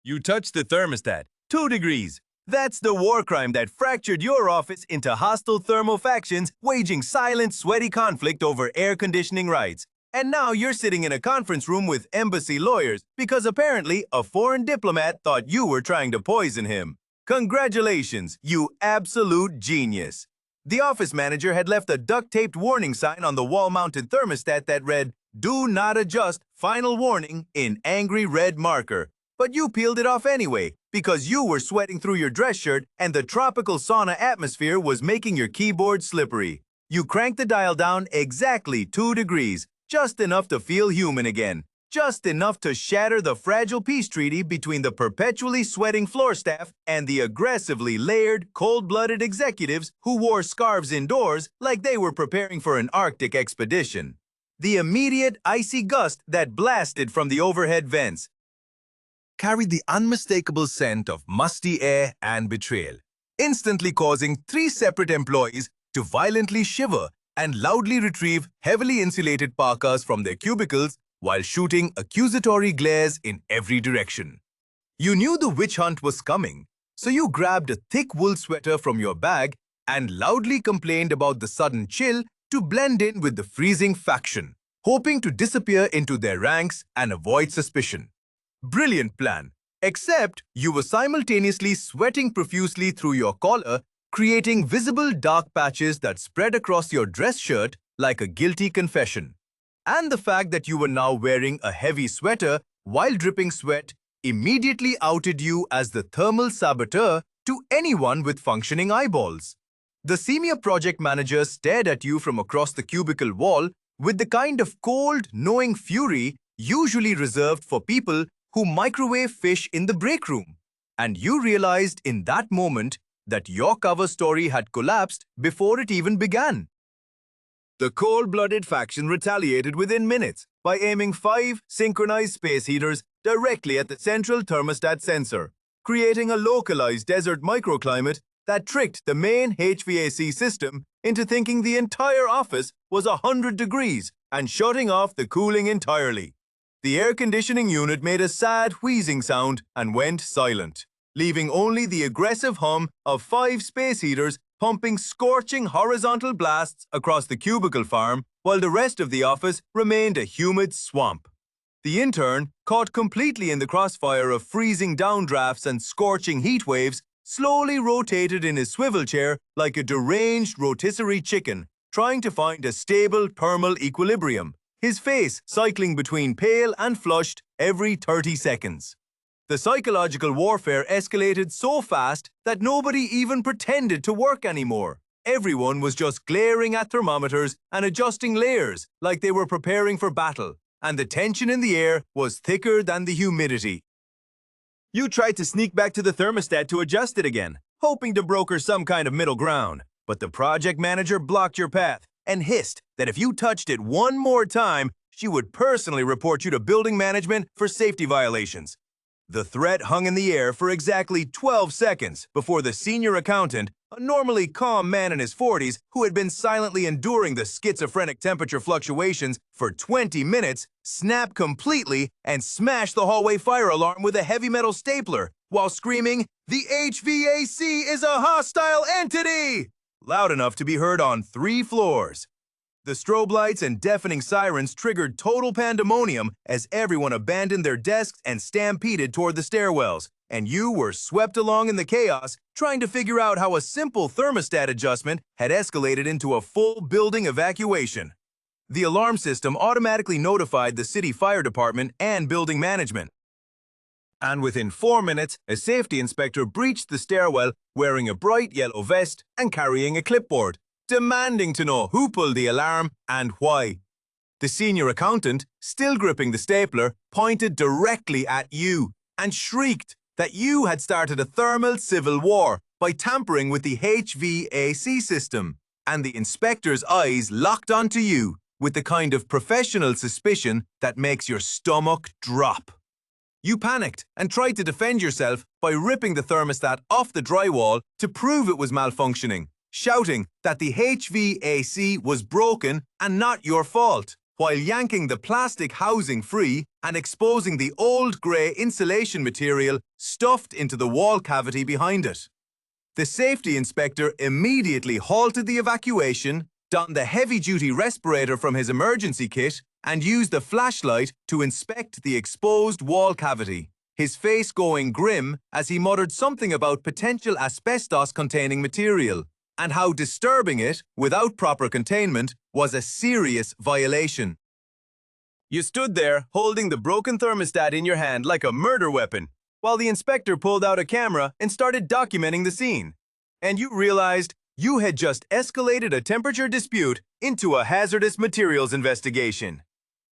You touched the thermostat. 2 degrees. That's the war crime that fractured your office into hostile thermofactions, waging silent, sweaty conflict over air conditioning rights. And now you're sitting in a conference room with embassy lawyers because apparently a foreign diplomat thought you were trying to poison him. Congratulations, you absolute genius. The office manager had left a duct-taped warning sign on the wall-mounted thermostat that read, "Do not adjust, final warning," in angry red marker. But you peeled it off anyway, because you were sweating through your dress shirt and the tropical sauna atmosphere was making your keyboard slippery. You cranked the dial down exactly 2 degrees, just enough to feel human again, just enough to shatter the fragile peace treaty between the perpetually sweating floor staff and the aggressively layered, cold-blooded executives who wore scarves indoors like they were preparing for an Arctic expedition. The immediate icy gust that blasted from the overhead vents carried the unmistakable scent of musty air and betrayal, instantly causing 3 separate employees to violently shiver and loudly retrieve heavily insulated parkas from their cubicles while shooting accusatory glares in every direction. You knew the witch hunt was coming, so you grabbed a thick wool sweater from your bag and loudly complained about the sudden chill to blend in with the freezing faction, hoping to disappear into their ranks and avoid suspicion. Brilliant plan, except you were simultaneously sweating profusely through your collar, creating visible dark patches that spread across your dress shirt like a guilty confession. And the fact that you were now wearing a heavy sweater while dripping sweat immediately outed you as the thermal saboteur to anyone with functioning eyeballs. The senior project manager stared at you from across the cubicle wall with the kind of cold, knowing fury usually reserved for people who microwave fish in the break room. And you realized in that moment that your cover story had collapsed before it even began. The cold-blooded faction retaliated within minutes by aiming 5 synchronized space heaters directly at the central thermostat sensor, creating a localized desert microclimate that tricked the main HVAC system into thinking the entire office was 100 degrees and shutting off the cooling entirely. The air conditioning unit made a sad wheezing sound and went silent, leaving only the aggressive hum of 5 space heaters pumping scorching horizontal blasts across the cubicle farm while the rest of the office remained a humid swamp. The intern, caught completely in the crossfire of freezing downdrafts and scorching heat waves, slowly rotated in his swivel chair like a deranged rotisserie chicken, trying to find a stable thermal equilibrium, his face cycling between pale and flushed every 30 seconds. The psychological warfare escalated so fast that nobody even pretended to work anymore. Everyone was just glaring at thermometers and adjusting layers like they were preparing for battle, and the tension in the air was thicker than the humidity. You tried to sneak back to the thermostat to adjust it again, hoping to broker some kind of middle ground, but the project manager blocked your path and hissed that if you touched it one more time, she would personally report you to building management for safety violations. The threat hung in the air for exactly 12 seconds before the senior accountant, a normally calm man in his 40s who had been silently enduring the schizophrenic temperature fluctuations for 20 minutes, snapped completely and smashed the hallway fire alarm with a heavy metal stapler while screaming, "The HVAC is a hostile entity!" loud enough to be heard on 3 floors. The strobe lights and deafening sirens triggered total pandemonium as everyone abandoned their desks and stampeded toward the stairwells, and you were swept along in the chaos, trying to figure out how a simple thermostat adjustment had escalated into a full building evacuation. The alarm system automatically notified the city fire department and building management. And within 4 minutes, a safety inspector breached the stairwell wearing a bright yellow vest and carrying a clipboard, demanding to know who pulled the alarm and why. The senior accountant, still gripping the stapler, pointed directly at you and shrieked that you had started a thermal civil war by tampering with the HVAC system, and the inspector's eyes locked onto you with the kind of professional suspicion that makes your stomach drop. You panicked and tried to defend yourself by ripping the thermostat off the drywall to prove it was malfunctioning, shouting that the HVAC was broken and not your fault, while yanking the plastic housing free and exposing the old grey insulation material stuffed into the wall cavity behind it. The safety inspector immediately halted the evacuation, donned the heavy-duty respirator from his emergency kit, and used the flashlight to inspect the exposed wall cavity, his face going grim as he muttered something about potential asbestos-containing material, and how disturbing it, without proper containment, was a serious violation. You stood there, holding the broken thermostat in your hand like a murder weapon, while the inspector pulled out a camera and started documenting the scene. And you realized you had just escalated a temperature dispute into a hazardous materials investigation.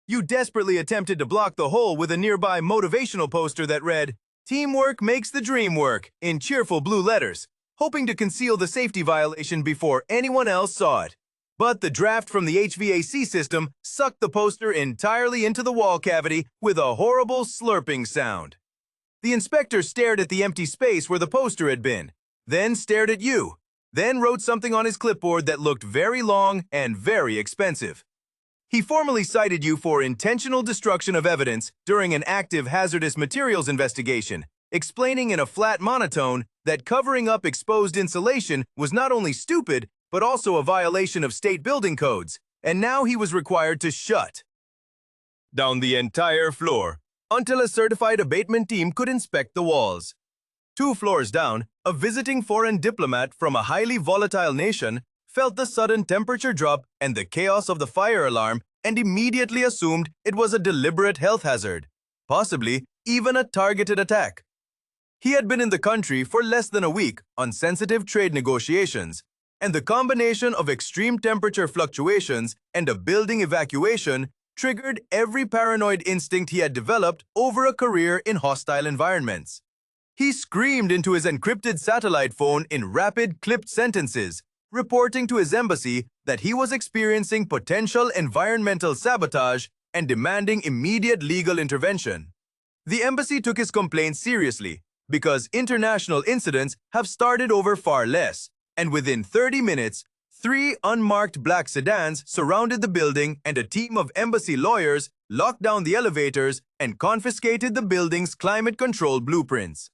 You desperately attempted to block the hole with a nearby motivational poster that read, "Teamwork makes the dream work," in cheerful blue letters, hoping to conceal the safety violation before anyone else saw it. But the draft from the HVAC system sucked the poster entirely into the wall cavity with a horrible slurping sound. The inspector stared at the empty space where the poster had been, then stared at you, then wrote something on his clipboard that looked very long and very expensive. He formally cited you for intentional destruction of evidence during an active hazardous materials investigation, explaining in a flat monotone that covering up exposed insulation was not only stupid, but also a violation of state building codes, and now he was required to shut down the entire floor until a certified abatement team could inspect the walls. 2 floors down, a visiting foreign diplomat from a highly volatile nation felt the sudden temperature drop and the chaos of the fire alarm and immediately assumed it was a deliberate health hazard, possibly even a targeted attack. He had been in the country for less than a week on sensitive trade negotiations, and the combination of extreme temperature fluctuations and a building evacuation triggered every paranoid instinct he had developed over a career in hostile environments. He screamed into his encrypted satellite phone in rapid, clipped sentences, reporting to his embassy that he was experiencing potential environmental sabotage and demanding immediate legal intervention. The embassy took his complaint seriously because international incidents have started over far less, and within 30 minutes, 3 unmarked black sedans surrounded the building and a team of embassy lawyers locked down the elevators and confiscated the building's climate control blueprints.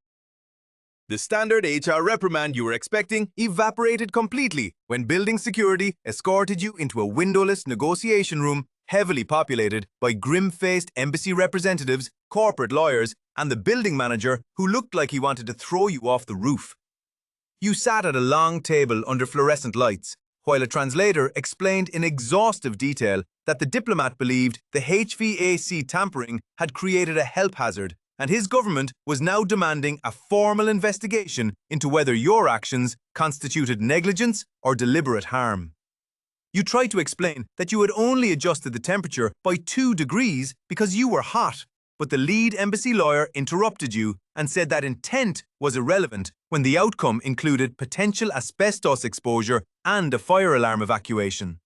The standard HR reprimand you were expecting evaporated completely when building security escorted you into a windowless negotiation room heavily populated by grim-faced embassy representatives, corporate lawyers, and the building manager who looked like he wanted to throw you off the roof. You sat at a long table under fluorescent lights, while a translator explained in exhaustive detail that the diplomat believed the HVAC tampering had created a health hazard, and his government was now demanding a formal investigation into whether your actions constituted negligence or deliberate harm. You tried to explain that you had only adjusted the temperature by 2 degrees because you were hot, but the lead embassy lawyer interrupted you and said that intent was irrelevant when the outcome included potential asbestos exposure and a fire alarm evacuation.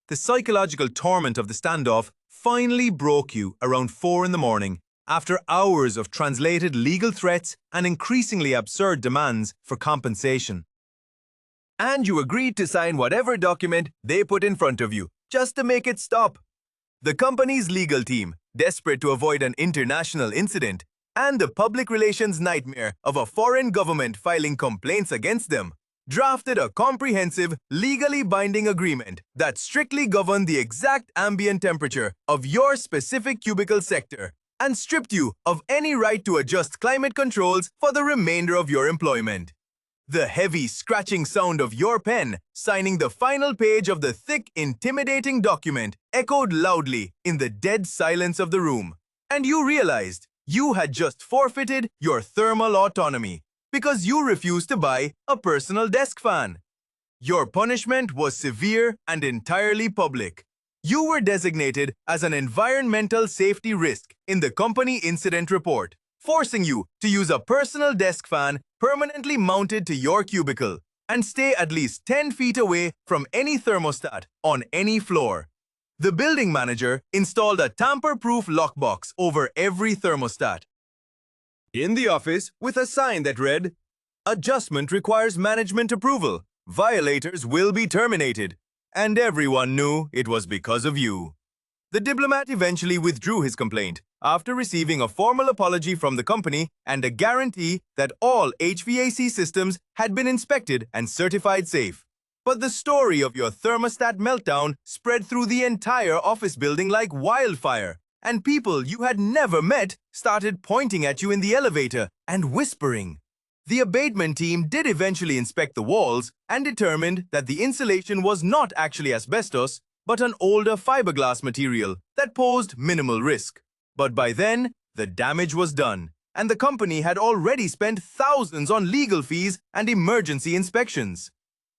The psychological torment of the standoff finally broke you around 4 in the morning after hours of translated legal threats and increasingly absurd demands for compensation. And you agreed to sign whatever document they put in front of you, just to make it stop. The company's legal team, desperate to avoid an international incident, and the public relations nightmare of a foreign government filing complaints against them, drafted a comprehensive, legally binding agreement that strictly governed the exact ambient temperature of your specific cubicle sector and stripped you of any right to adjust climate controls for the remainder of your employment. The heavy scratching sound of your pen signing the final page of the thick, intimidating document echoed loudly in the dead silence of the room, and you realized you had just forfeited your thermal autonomy because you refused to buy a personal desk fan. Your punishment was severe and entirely public. You were designated as an environmental safety risk in the company incident report, forcing you to use a personal desk fan permanently mounted to your cubicle and stay at least 10 feet away from any thermostat on any floor. The building manager installed a tamper-proof lockbox over every thermostat in the office with a sign that read, "Adjustment requires management approval. Violators will be terminated." And everyone knew it was because of you. The diplomat eventually withdrew his complaint after receiving a formal apology from the company and a guarantee that all HVAC systems had been inspected and certified safe. But the story of your thermostat meltdown spread through the entire office building like wildfire, and people you had never met started pointing at you in the elevator and whispering. The abatement team did eventually inspect the walls and determined that the insulation was not actually asbestos, but an older fiberglass material that posed minimal risk. But by then, the damage was done, and the company had already spent thousands on legal fees and emergency inspections.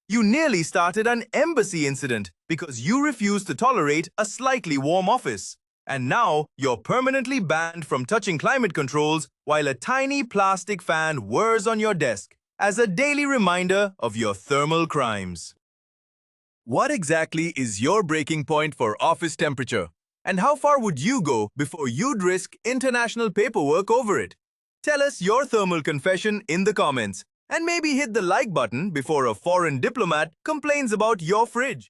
You nearly started an embassy incident because you refused to tolerate a slightly warm office. And now, you're permanently banned from touching climate controls while a tiny plastic fan whirs on your desk as a daily reminder of your thermal crimes. What exactly is your breaking point for office temperature? And how far would you go before you'd risk international paperwork over it? Tell us your thermal confession in the comments, and maybe hit the like button before a foreign diplomat complains about your fridge.